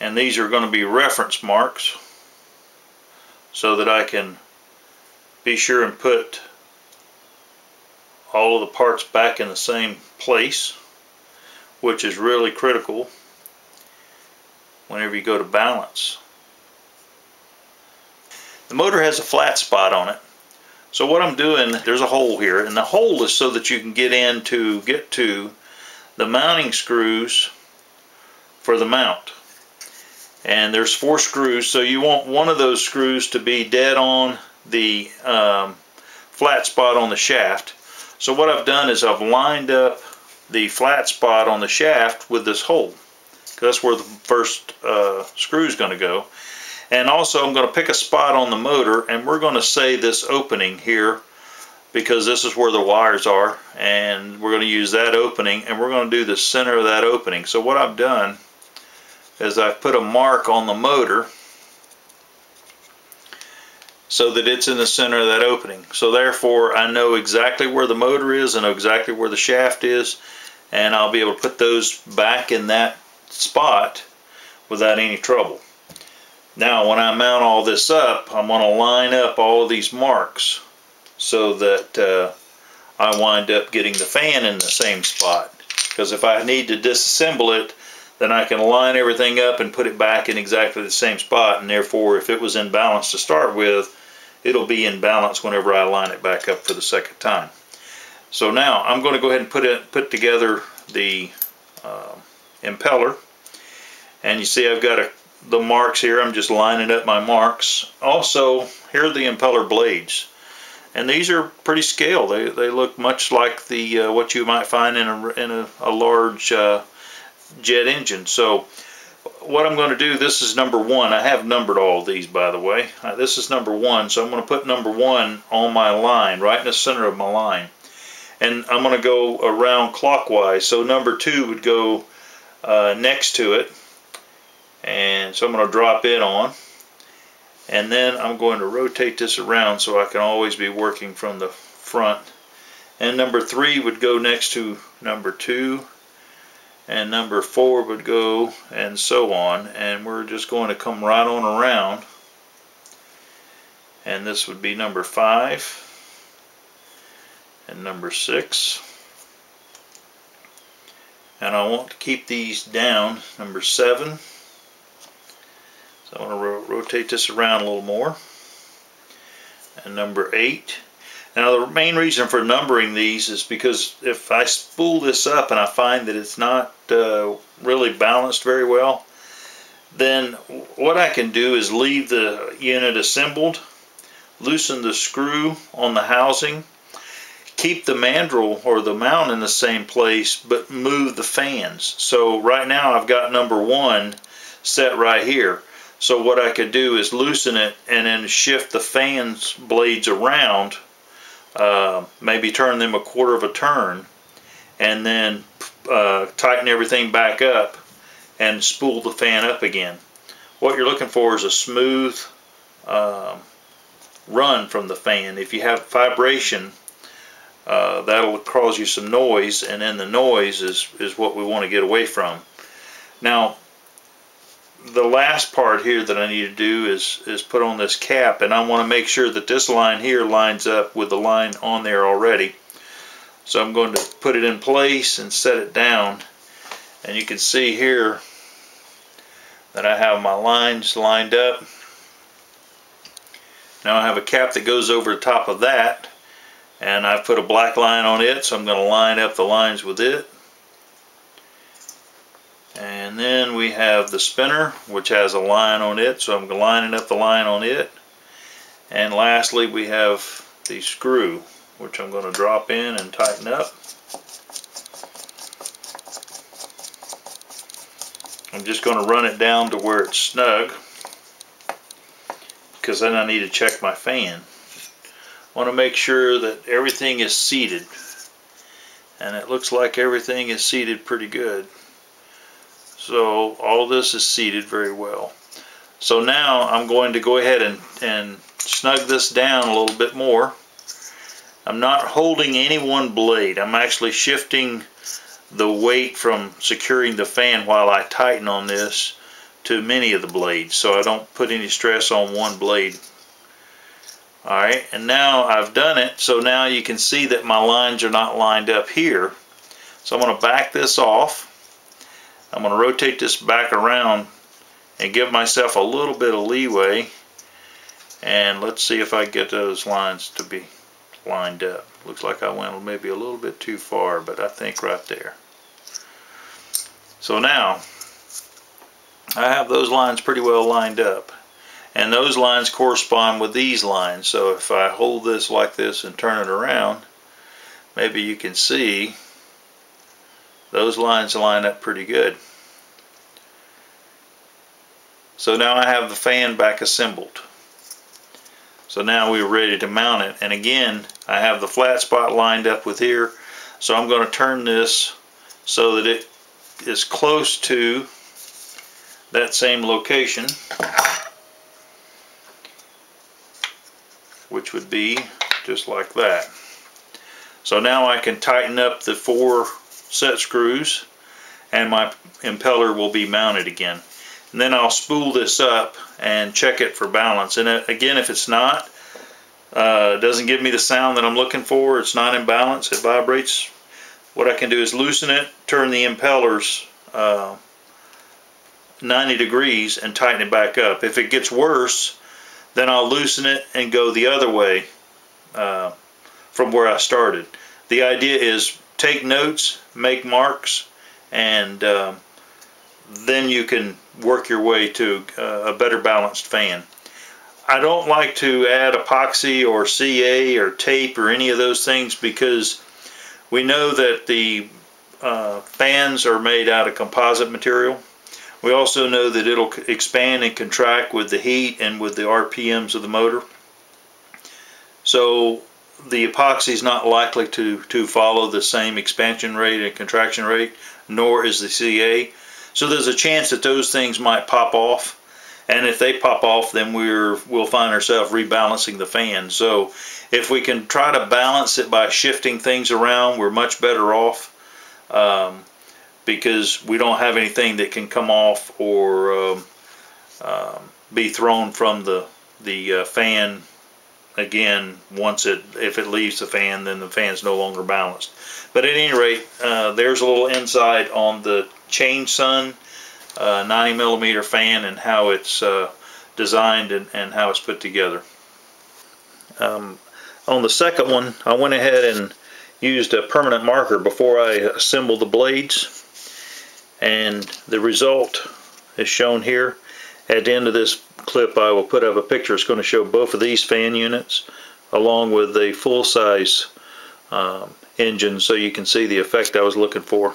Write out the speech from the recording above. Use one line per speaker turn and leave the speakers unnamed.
And these are going to be reference marks so that I can be sure and put all of the parts back in the same place, which is really critical whenever you go to balance. The motor has a flat spot on it. So what I'm doing, there's a hole here, and the hole is so that you can get to the mounting screws for the mount. And there's 4 screws, so you want one of those screws to be dead on the flat spot on the shaft. So what I've done is I've lined up the flat spot on the shaft with this hole, because that's where the first screw is going to go. And also I'm going to pick a spot on the motor, and we're going to say this opening here, because this is where the wires are, and we're going to use that opening, and we're going to do the center of that opening. So what I've done is I've put a mark on the motor so that it's in the center of that opening. So therefore I know exactly where the motor is, I know exactly where the shaft is, and I'll be able to put those back in that spot without any trouble. Now when I mount all this up, I'm going to line up all of these marks so that I wind up getting the fan in the same spot. Because if I need to disassemble it, then I can line everything up and put it back in exactly the same spot, and therefore if it was in balance to start with, it'll be in balance whenever I line it back up for the second time. So now I'm going to go ahead and put together the impeller, and you see I've got the marks here. I'm just lining up my marks. Also, here are the impeller blades, and these are pretty scale. They look much like the what you might find in a large jet engine. So what I'm going to do, this is number 1. I have numbered all of these, by the way. This is number 1, so I'm going to put number 1 on my line, right in the center of my line. And I'm going to go around clockwise, so number 2 would go next to it. And so I'm going to drop it on. And then I'm going to rotate this around so I can always be working from the front. And number 3 would go next to number 2. And number 4 would go, and so on, and we're just going to come right on around, and this would be number 5 and number 6, and I want to keep these down, number 7, so I want to rotate this around a little more, and number 8. Now the main reason for numbering these is because if I spool this up and I find that it's not really balanced very well, then what I can do is leave the unit assembled, loosen the screw on the housing, keep the mandrel or the mount in the same place, but move the fans. So right now I've got number 1 set right here. So what I could do is loosen it and then shift the fans blades around, maybe turn them a quarter of a turn, and then tighten everything back up and spool the fan up again. What you're looking for is a smooth run from the fan. If you have vibration, that'll cause you some noise, and then the noise is what we want to get away from. Now the last part here that I need to do is put on this cap, and I want to make sure that this line here lines up with the line on there already. So I'm going to put it in place and set it down, and you can see here that I have my lines lined up. Now I have a cap that goes over the top of that, and I've put a black line on it, so I'm going to line up the lines with it. And then we have the spinner, which has a line on it, so I'm lining up the line on it. And lastly, we have the screw, which I'm going to drop in and tighten up. I'm just going to run it down to where it's snug, because then I need to check my fan. I want to make sure that everything is seated, and it looks like everything is seated pretty good. So all this is seated very well. So now I'm going to go ahead and snug this down a little bit more. I'm not holding any one blade. I'm actually shifting the weight from securing the fan while I tighten on this to many of the blades, so I don't put any stress on one blade. Alright, and now I've done it, so now you can see that my lines are not lined up here. So I'm going to back this off. I'm going to rotate this back around and give myself a little bit of leeway, and let's see if I get those lines to be lined up. Looks like I went maybe a little bit too far, but I think right there. So now I have those lines pretty well lined up, and those lines correspond with these lines. So if I hold this like this and turn it around, maybe you can see those lines line up pretty good. So now I have the fan back assembled. So now we're ready to mount it, and again I have the flat spot lined up with here, so I'm going to turn this so that it is close to that same location, which would be just like that. So now I can tighten up the 4 set screws and my impeller will be mounted again. And then I'll spool this up and check it for balance. And again, if it's not, it doesn't give me the sound that I'm looking for, it's not in balance, it vibrates, what I can do is loosen it, turn the impellers 90 degrees and tighten it back up. If it gets worse, then I'll loosen it and go the other way from where I started. The idea is take notes, make marks, and then you can work your way to a better balanced fan. I don't like to add epoxy or CA or tape or any of those things, because we know that the fans are made out of composite material. We also know that it'll expand and contract with the heat and with the RPMs of the motor. So the epoxy is not likely to follow the same expansion rate and contraction rate, nor is the CA. So there's a chance that those things might pop off, and if they pop off, then we'll find ourselves rebalancing the fan. So if we can try to balance it by shifting things around, we're much better off, because we don't have anything that can come off or be thrown from the fan again. If it leaves the fan, then the fan's no longer balanced. But at any rate, there's a little insight on the Change Sun 90mm fan and how it's designed and how it's put together. On the second one, I went ahead and used a permanent marker before I assembled the blades, and the result is shown here. At the end of this clip, I will put up a picture. It's going to show both of these fan units along with a full-size engine, so you can see the effect I was looking for.